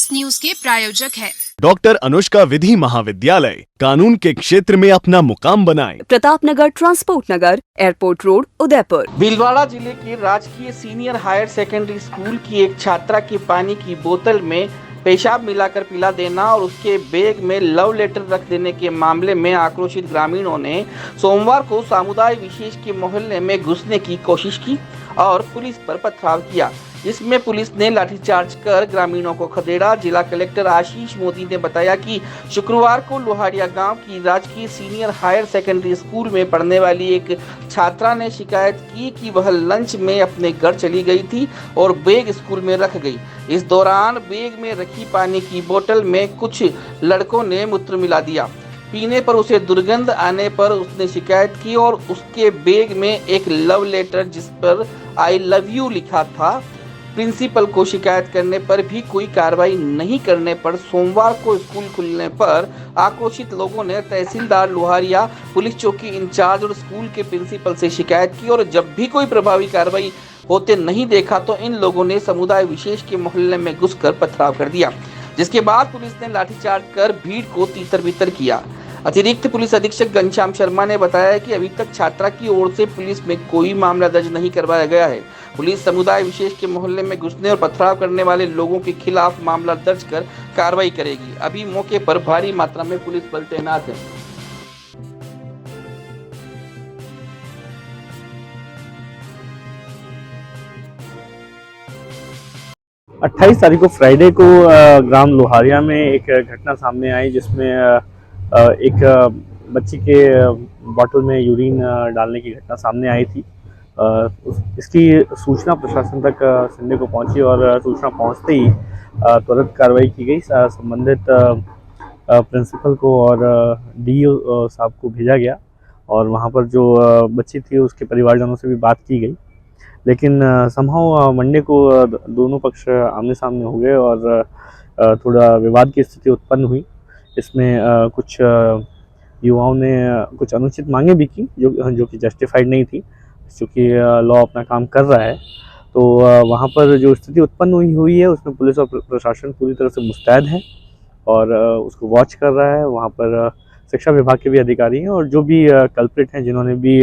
इस न्यूज के प्रायोजक है डॉक्टर अनुष्का विधि महाविद्यालय, कानून के क्षेत्र में अपना मुकाम बनाएं। प्रतापनगर, ट्रांसपोर्ट नगर, एयरपोर्ट रोड, उदयपुर। भीलवाड़ा जिले के राजकीय सीनियर हायर सेकेंडरी स्कूल की एक छात्रा की पानी की बोतल में पेशाब मिलाकर पिला देना और उसके बैग में लव लेटर रख देने के मामले में आक्रोशित ग्रामीणों ने सोमवार को समुदाय विशेष के मोहल्ले में घुसने की कोशिश की और पुलिस पर पथराव किया, जिसमें पुलिस ने लाठीचार्ज कर ग्रामीणों को खदेड़ा। जिला कलेक्टर आशीष मोदी ने बताया कि शुक्रवार को लोहारिया गांव की राजकीय सीनियर हायर सेकेंडरी स्कूल में पढ़ने वाली एक छात्रा ने शिकायत की कि वह लंच में अपने घर चली गई थी और बैग स्कूल में रख गई। इस दौरान बैग में रखी पानी की बोतल में कुछ लड़कों ने मूत्र मिला दिया। पीने पर उसे दुर्गंध आने पर उसने शिकायत की और उसके बैग में एक लव लेटर जिस पर आई लव यू लिखा था। प्रिंसिपल को शिकायत करने पर भी कोई कार्रवाई नहीं करने पर सोमवार को स्कूल खुलने पर आक्रोशित लोगों ने तहसीलदार लोहारिया, पुलिस चौकी इंचार्ज और स्कूल के प्रिंसिपल से शिकायत की और जब भी कोई प्रभावी कार्रवाई होते नहीं देखा तो इन लोगों ने समुदाय विशेष के मोहल्ले में घुसकर पथराव कर दिया, जिसके बाद पुलिस ने लाठीचार्ज कर भीड़ को तीतर-बितर किया। अतिरिक्त पुलिस अधीक्षक घनश्याम शर्मा ने बताया कि अभी तक छात्रा की ओर से पुलिस में कोई मामला दर्ज नहीं करवाया गया है। पुलिस समुदाय विशेष के मोहल्ले में घुसने और पथराव करने वाले लोगों के खिलाफ मामला दर्ज कर कार्रवाई करेगी। अभी मौके पर भारी मात्रा में पुलिस बल तैनात है। 28 तारीख को फ्राइडे को ग्राम लोहारिया में एक घटना सामने आई, जिसमें एक बच्ची के बॉटल में यूरिन डालने की घटना सामने आई थी। इसकी सूचना प्रशासन तक सुनने को पहुंची और सूचना पहुंचते ही त्वरित कार्रवाई की गई। संबंधित प्रिंसिपल को और डीईओ साहब को भेजा गया और वहां पर जो बच्ची थी उसके परिवारजनों से भी बात की गई, लेकिन समहाउ मंडे को दोनों पक्ष आमने सामने हो गए और थोड़ा विवाद की स्थिति उत्पन्न हुई। इसमें कुछ युवाओं ने कुछ अनुचित मांगे भी की जो कि जस्टिफाइड नहीं थी, क्योंकि लॉ अपना काम कर रहा है। तो वहाँ पर जो स्थिति उत्पन्न हुई है उसमें पुलिस और प्रशासन पूरी तरह से मुस्तैद है और उसको वॉच कर रहा है। वहाँ पर शिक्षा विभाग के भी अधिकारी हैं और जो भी कल्प्रिट हैं जिन्होंने भी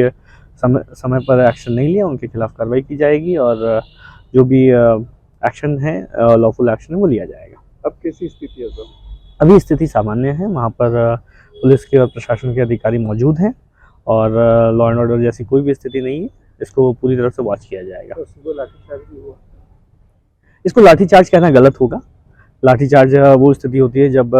समय पर एक्शन नहीं लिया उनके खिलाफ कार्रवाई की जाएगी और जो भी एक्शन है लॉफुल एक्शन है वो लिया जाएगा। अब कैसी स्थिति है सर? अभी स्थिति सामान्य है। वहाँ पर पुलिस के और प्रशासन के अधिकारी मौजूद हैं और लॉ एंड ऑर्डर जैसी कोई भी स्थिति नहीं है। इसको पूरी तरह से वॉच किया जाएगा। तो लाठीचार्ज भी हुआ? इसको लाठीचार्ज कहना गलत होगा। लाठीचार्ज वो स्थिति होती है जब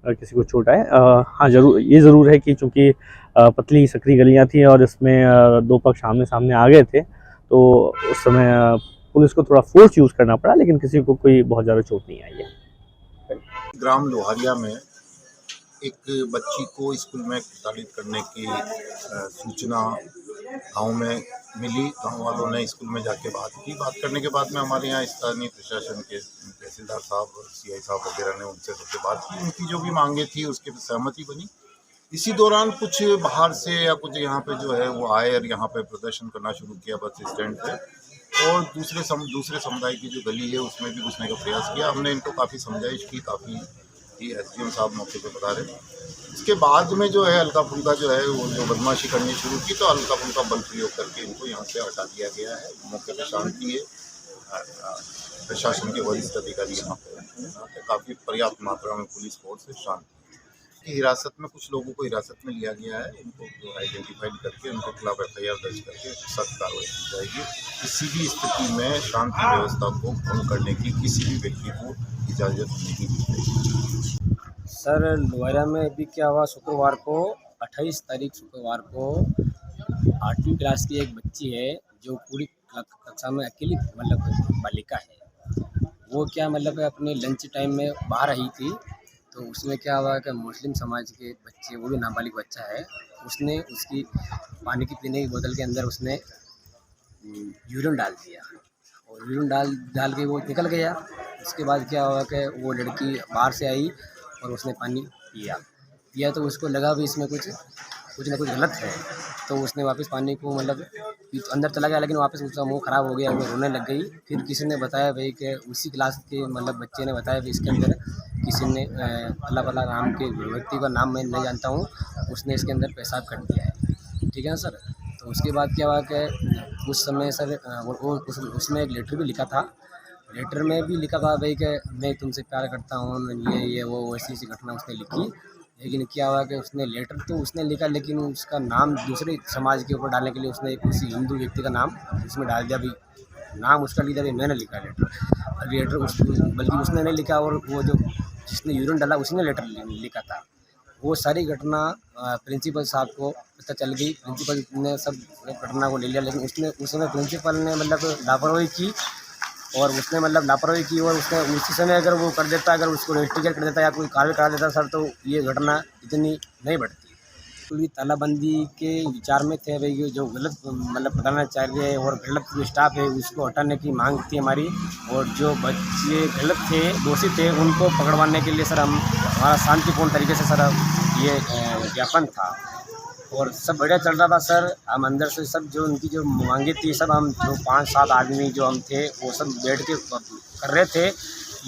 किसी को चोट आए। हाँ, ये ज़रूर है कि चूँकि पतली सकरी गलियाँ थी और इसमें दो पक्ष आमने सामने आ गए थे, तो उस समय पुलिस को थोड़ा फोर्स यूज़ करना पड़ा, लेकिन किसी को कोई बहुत ज़्यादा चोट नहीं आई है। ग्राम लोहारिया में एक बच्ची को स्कूल में तालीम करने की सूचना गांव में मिली। गांव वालों ने स्कूल में जाके बात की। बात करने के बाद में हमारे यहाँ स्थानीय प्रशासन के तहसीलदार साहब, सीआई साहब वगैरह ने उनसे सबसे बात की। उनकी जो भी मांगे थी उसके पर सहमति बनी। इसी दौरान कुछ बाहर से या कुछ यहाँ पे जो है वो आए और यहाँ पे प्रदर्शन करना शुरू किया बस स्टैंड पे, और दूसरे समुदाय की जो गली है उसमें भी घुसने का प्रयास किया। हमने इनको काफ़ी समझाइश की, काफ़ी एसडीएम साहब मौके पे बता रहे। इसके बाद में जो है हल्का फुल्का जो है वो जो बदमाशी करनी शुरू की, तो हल्का फुल्का बल प्रयोग करके इनको यहाँ से हटा दिया गया है। मौके पे शांति है। प्रशासन के वरिष्ठ अधिकारी यहाँ पे काफ़ी पर्याप्त मात्रा में पुलिस फोर्स है। शांति की हिरासत में कुछ लोगों को हिरासत में लिया गया है। उनको जो आइडेंटिफाइड करके उनके खिलाफ एफआईआर दर्ज करके सख्त कार्रवाई की जाएगी। किसी भी स्थिति में शांति व्यवस्था को भंग करने की किसी भी व्यक्ति को इजाज़त नहीं दी जाएगी। सर, लोहारिया में अभी क्या हुआ, शुक्रवार को 28 तारीख शुक्रवार को 8वीं क्लास की एक बच्ची है जो पूरी कक्षा में अकेली बालिका है। वो क्या अपने लंच टाइम में बाहर आई थी, तो उसमें क्या हुआ कि मुस्लिम समाज के बच्चे, वो भी नाबालिग बच्चा है, उसने उसकी पानी की पीने की बोतल के अंदर उसने यूरिन डाल दिया और यूरिन डाल के वो निकल गया। उसके बाद क्या हुआ कि वो लड़की बाहर से आई और उसने पानी पिया तो उसको लगा भी इसमें कुछ ना कुछ गलत है, तो उसने वापस पानी को फिर तो अंदर चला गया, लेकिन वापस उसका मुंह खराब हो गया, वो रोने लग गई। फिर किसी ने बताया भाई कि उसी क्लास के मतलब बच्चे ने बताया कि इसके अंदर किसी ने अल्लाह वाला नाम के व्यक्ति का नाम मैं नहीं जानता हूँ, उसने इसके अंदर पेशाब कर दिया है। ठीक है ना सर। तो उसके बाद क्या हुआ कि उस समय सर उसमें एक लेटर भी लिखा था। लेटर में भी लिखा था भाई कि मैं तुमसे प्यार करता हूँ, ये वो ऐसी ऐसी घटना उसने लिखी। लेकिन क्या हुआ कि उसने लेटर तो उसने लिखा, लेकिन उसका नाम दूसरे समाज के ऊपर डालने के लिए उसने किसी हिंदू व्यक्ति का नाम उसमें डाल दिया। भाई नाम उसका लिखा, भाई मैंने लिखा लेटर बल्कि उसने नहीं लिखा, और वो जो जिसने यूरिन डाला उसने लेटर लिखा था। वो सारी घटना प्रिंसिपल साहब को पता चल गई। प्रिंसिपल ने सब घटना को ले लिया, लेकिन उसने उस समय प्रिंसिपल ने मतलब लापरवाही की, और उसने मतलब लापरवाही की, और उसने उसी समय अगर वो कर देता, अगर उसको रेस्टिकेट कर देता या कोई कार्य करा देता सर, तो ये घटना इतनी नहीं बढ़ती। पूरी तालाबंदी के विचार में थे भाई, जो गलत मतलब प्रधानाचार्य और गलत जो स्टाफ है उसको हटाने की मांग थी हमारी, और जो बच्चे गलत थे, दोषी थे, उनको पकड़वाने के लिए सर हमारा शांतिपूर्ण तरीके से सर ये ज्ञापन था, और सब बढ़िया चल रहा था सर। हम अंदर से सब जो उनकी जो मांगे थी सब हम जो 5-7 आदमी जो हम थे वो सब बैठ के कर रहे थे।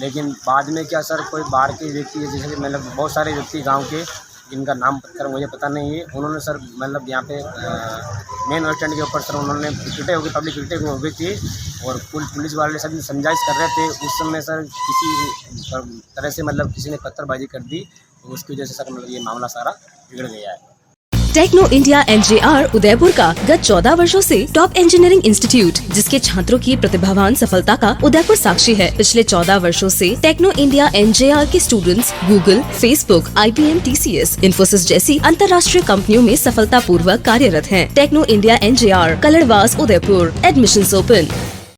लेकिन बाद में क्या सर, कोई बाहर के व्यक्ति जैसे मतलब बहुत सारे व्यक्ति गांव के, जिनका नाम पत्थर मुझे पता नहीं है, उन्होंने सर मतलब यहाँ पे मेन बस स्टैंड के ऊपर सर उन्होंने इकट्ठे हो गए, पब्लिक इकट्ठे हो गई थी, और पुलिस वाले सब समझाइश कर रहे थे। उस समय सर किसी तरह से मतलब किसी ने पत्थरबाजी कर दी, तो उसकी वजह से सर मतलब ये मामला सारा बिगड़ गया है। टेक्नो इंडिया एनजेआर उदयपुर का गत 14 वर्षों से टॉप इंजीनियरिंग इंस्टीट्यूट, जिसके छात्रों की प्रतिभावान सफलता का उदयपुर साक्षी है। पिछले 14 वर्षों से टेक्नो इंडिया एनजेआर के students Google, Facebook, IBM, TCS, Infosys जैसी अंतर्राष्ट्रीय कंपनियों में सफलता पूर्वक कार्यरत हैं। Techno India NJR, Kaladwas, Udaipur. Admissions open.